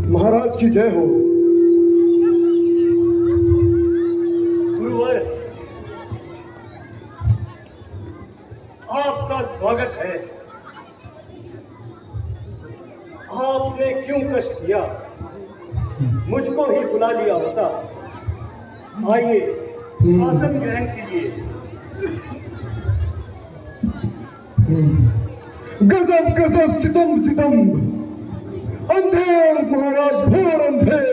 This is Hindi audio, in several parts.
महाराज की जय हो। गुरुवर, आपका स्वागत है। आपने क्यों कष्ट किया? मुझको ही बुला लिया होता। आइए, आसन ग्रहण कीजिए। गजब गजब, सितम सितम, अंधेर महाराज, घोर अंधेर।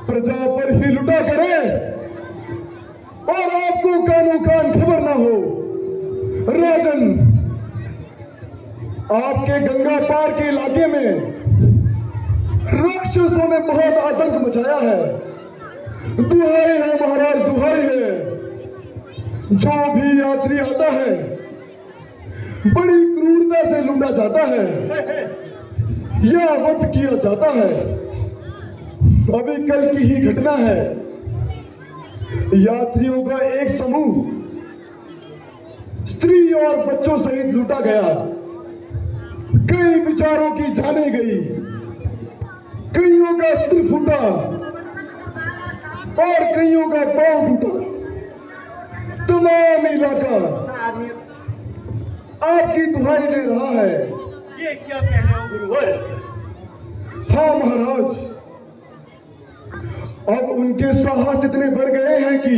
प्रजा पर ही लुटा करे और आपको कानो कान खबर ना हो। राजन, आपके गंगा पार के इलाके में राक्षसों ने बहुत आतंक मचाया है। दुहाई है महाराज, दुहाई है। जो भी यात्री आता है बड़ी क्रूरता से लूटा जाता है या वध किया जाता है। अभी कल की ही घटना है। यात्रियों का एक समूह स्त्री और बच्चों सहित लूटा गया। कई विचारों की जाने गई, कईयों का सिर फूटा और कईयों का पांव टूटा। तमाम इलाका आपकी दुहाई दे रहा है। ये क्या कह रहे हो गुरुवर? हाँ महाराज, अब उनके साहस इतने बढ़ गए हैं कि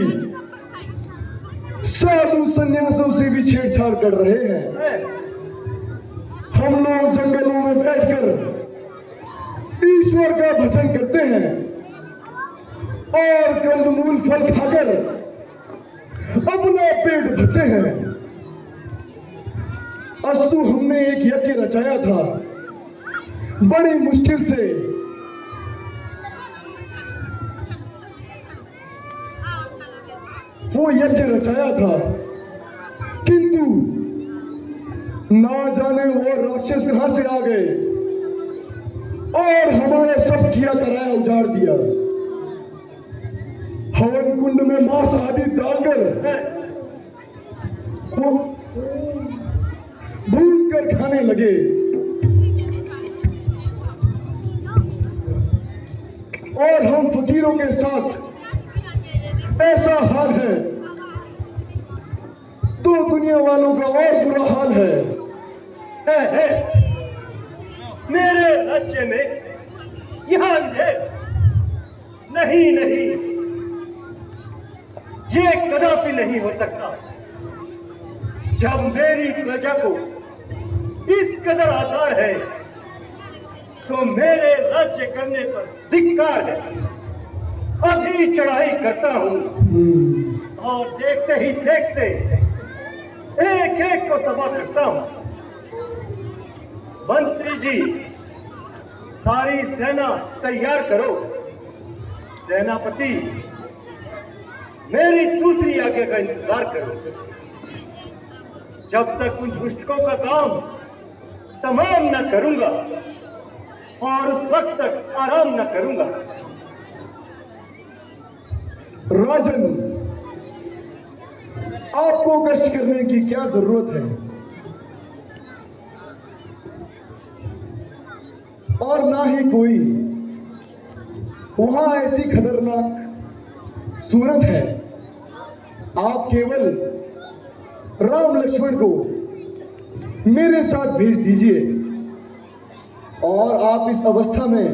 साधु सन्यासों से भी छेड़छाड़ कर रहे हैं। हम लोग जंगलों में बैठकर ईश्वर का भजन करते हैं और कंदमूल फल खाकर अपना पेट भरते हैं। अस्तु हमने एक यज्ञ रचाया था, बड़ी मुश्किल से। वो यज्ञ रचाया था, किंतु ना जाने वो राक्षस कहां से आ गए और हमारा सब किया कराया उजाड़ दिया। हवन कुंड में मांस आदि डालकर वो भून कर खाने लगे और हम फकीरों के साथ ऐसा हाल है तो दुनिया वालों का और बुरा हाल है। मेरे राज्य में यहाँ अंधेर नहीं, नहीं, ये कदापि नहीं हो सकता। जब मेरी प्रजा को इस कदर आधार है तो मेरे राज्य करने पर धिक्कार है। अभी चढ़ाई करता हूं और देखते ही देखते एक एक को सभा करता हूं। मंत्री जी, सारी सेना तैयार करो। सेनापति, मेरी दूसरी आज्ञा का इंतजार करो। जब तक उन दुष्टों का काम तमाम न करूंगा और उस वक्त तक आराम न करूंगा। राजन, आपको कष्ट करने की क्या जरूरत है? और ना ही कोई वहां ऐसी खतरनाक सूरत है। आप केवल राम लक्ष्मण को मेरे साथ भेज दीजिए और आप इस अवस्था में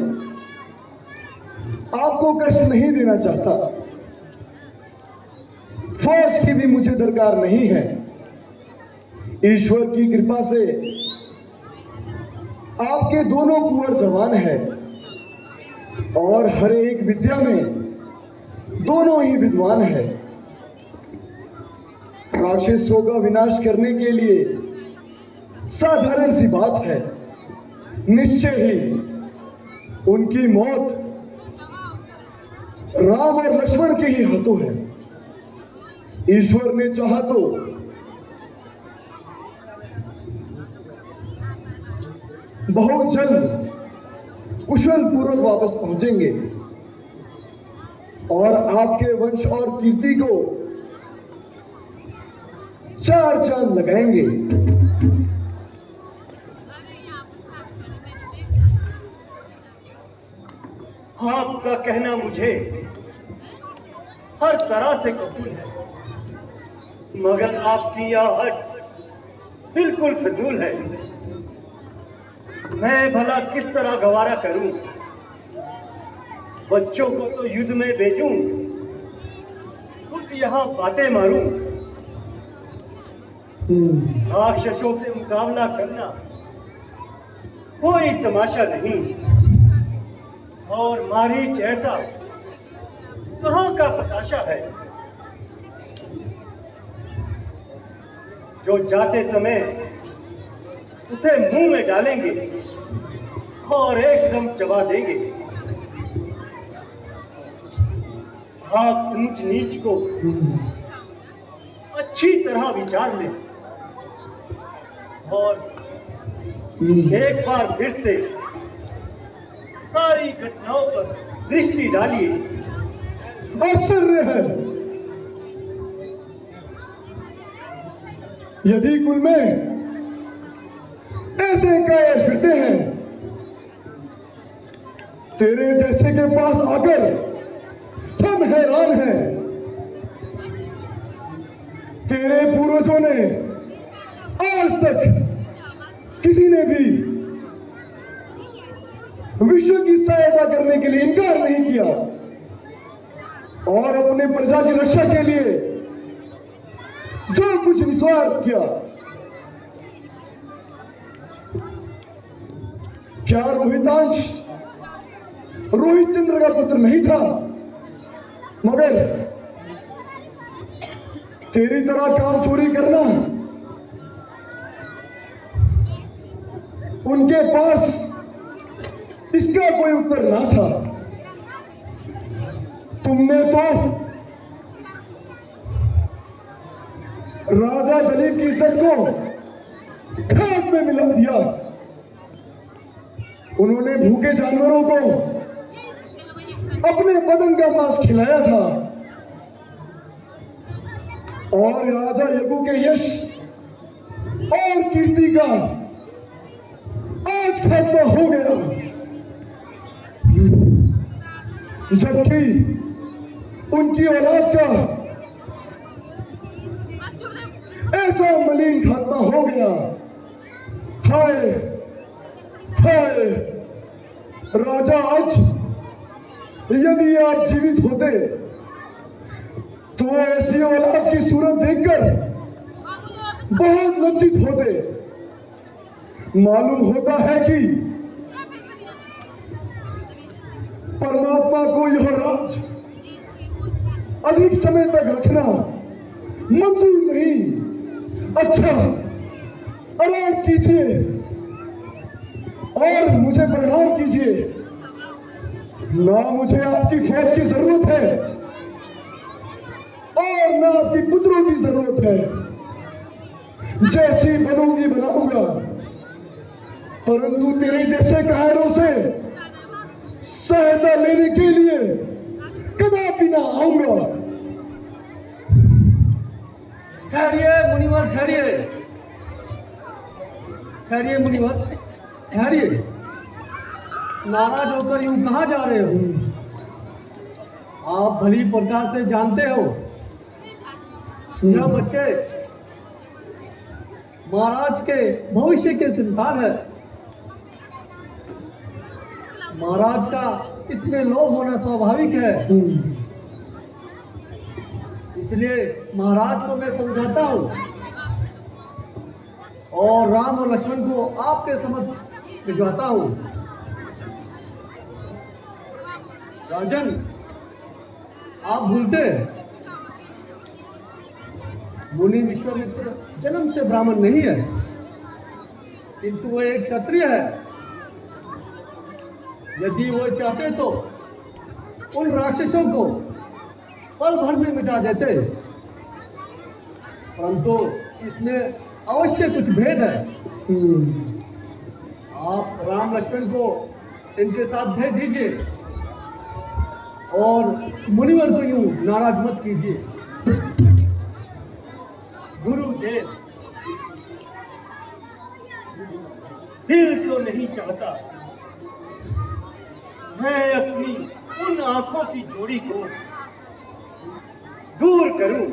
आपको कष्ट नहीं देना चाहता। फौज की भी मुझे दरकार नहीं है। ईश्वर की कृपा से आपके दोनों कुंवर जवान हैं और हर एक विद्या में दोनों ही विद्वान हैं। राक्षसों का विनाश करने के लिए साधारण सी बात है, निश्चय ही उनकी मौत राम और लक्ष्मण के ही हाथों है। ईश्वर ने चाहा तो बहुत जल्द कुशल पूर्वक वापस पहुंचेंगे और आपके वंश और कीर्ति को 4 चांद लगाएंगे। आपका कहना मुझे हर तरह से कबूल है, मगर आपकी यह हट बिल्कुल फिजूल है। मैं भला किस तरह गवारा करूं? बच्चों को तो युद्ध में भेजूं, खुद यहाँ बातें मारूं। राक्षसों से मुकाबला करना कोई तमाशा नहीं, और मारीच ऐसा कहाँ का पताशा है जो जाते समय उसे मुंह में डालेंगे और एकदम चबा देंगे। आप ऊंच नीच को अच्छी तरह विचार लें और एक बार फिर से सारी घटनाओं पर दृष्टि डालिए। आश्चर्य है, यदि कुल में ऐसे कायर फिरते हैं, तेरे जैसे के पास आकर हम हैरान हैं। तेरे पूर्वजों ने आज तक किसी ने भी विश्व की सहायता करने के लिए इनकार नहीं किया और अपने प्रजा की रक्षा के लिए जो कुछ निस्वार्थ किया। क्या रोहितांश रोहित चंद्र का पुत्र नहीं था? मगर तेरी तरह काम चोरी करना उनके पास इसका कोई उत्तर ना था। तुमने तो राजा दलीप की इज्जत को खाक में मिला दिया। उन्होंने भूखे जानवरों को अपने बदन का मांस खिलाया था और राजा यज्ञ के यश और कीर्ति का आज खात्मा हो गया, जबकि उनकी औलाद का ऐसा मलिन खात्मा हो गया। हाय हाय राजा, आज यदि आप जीवित होते तो ऐसी औलाद की सूरत देखकर बहुत लज्जित होते। मालूम होता है कि परमात्मा को यह राज अधिक समय तक रखना मंजूर नहीं। अच्छा, आराम कीजिए और मुझे प्रणाम कीजिए। ना मुझे आपकी फौज की जरूरत है और ना आपकी पुत्रों की जरूरत है। जैसी बनूंगी बनाऊंगा, परंतु तेरे जैसे कायरों से सहायता लेने के लिए कदापि ना आऊंगा। ठहरिए मुनिवर, ठहरिए ठहरिए मुनिवर, ठहरिए। नाराज होकर यूं कहाँ जा रहे हो? आप भली प्रकार से जानते हो यह बच्चे महाराज के भविष्य के संतान है। महाराज का इसमें लोभ होना स्वाभाविक है, इसलिए महाराज को मैं समझाता हूँ और राम और लक्ष्मण को आपके समक्ष भिजवाता हूँ। राजन, आप भूलते मुनि विश्वामित्र जन्म से ब्राह्मण नहीं है, किंतु वो एक क्षत्रिय है। यदि वो चाहते तो उन राक्षसों को पल भर में मिटा देते, परंतु इसमें अवश्य कुछ भेद है। आप राम लक्ष्मण को इनके साथ भेज दीजिए और मुनिवर को यूं नाराज मत कीजिए। गुरुदेव, दिल तो नहीं चाहता मैं अपनी उन आंखों की जोड़ी को दूर करूं,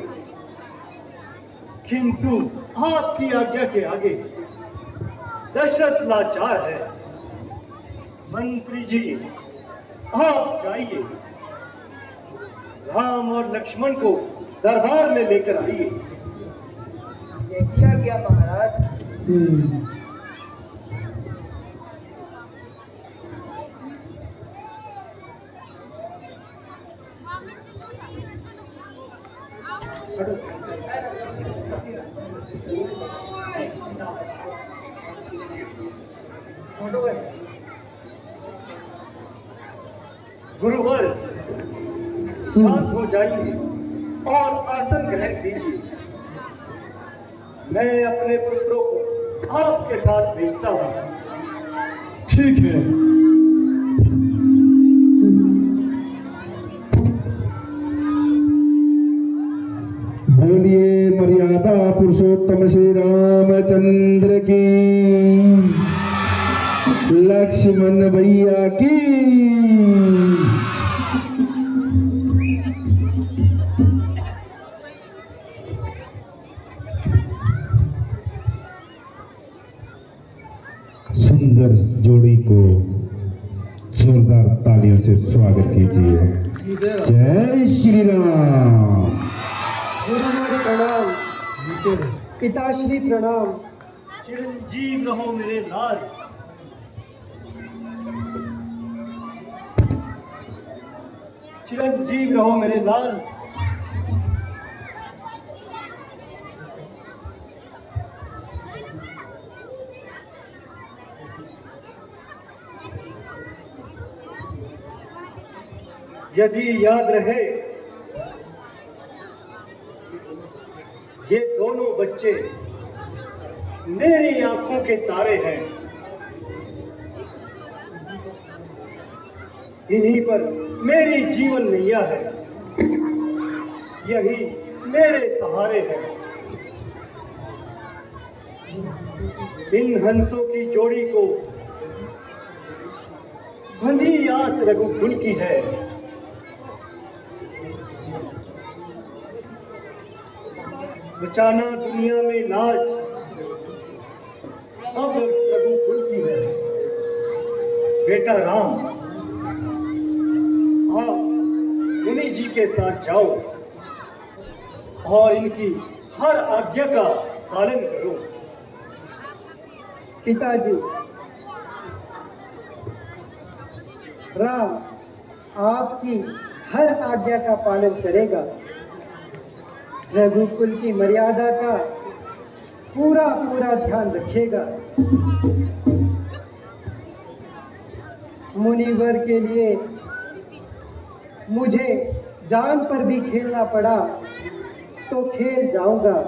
किंतु आपकी आज्ञा के आगे दशरथ लाचार है। मंत्री जी, आप जाइए, राम और लक्ष्मण को दरबार में लेकर आइए। ये किया गया महाराज। गुरुवर, शांत हो जाइए और आसन ग्रहण कीजिए। मैं अपने पुत्रों को आपके साथ भेजता हूँ। ठीक है। बोलिए मर्यादा पुरुषोत्तम श्री रामचंद्र की, लक्ष्मण भैया की। सुंदर जोड़ी को जोरदार तालियों से स्वागत कीजिए। जय श्री राम। गुरुवर प्रणाम, पिताश्री प्रणाम। चिरंजीव रहो मेरे लाल। चिरंजीव रहो मेरे लाल। यदि याद रहे, ये दोनों बच्चे मेरी आंखों के तारे हैं। इन्हीं पर मेरी जीवन नैया है, यही मेरे सहारे हैं। इन हंसों की जोड़ी को बंधी आस रघुकुल की है। बचाना दुनिया में लाज अब रघुकुल की है। बेटा राम, आप मुनि जी के साथ जाओ और इनकी हर आज्ञा का पालन करो। पिताजी, राम आपकी हर आज्ञा का पालन करेगा। रघुकुल की मर्यादा का पूरा पूरा ध्यान रखेगा। मुनिवर के लिए मुझे जान पर भी खेलना पड़ा तो खेल जाऊंगा,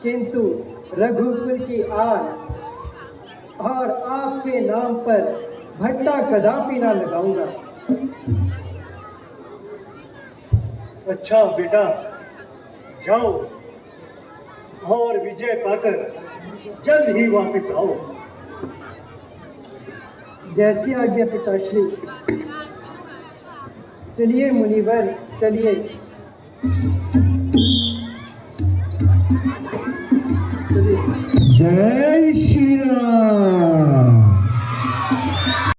किंतु रघुकुल की आग और आपके नाम पर भट्टा कदापि ना लगाऊंगा। अच्छा बेटा, जाओ और विजय पाकर जल्द ही वापस आओ। जैसी आज्ञा पिताश्री। चलिए मुनिवर, चलिए। जय श्री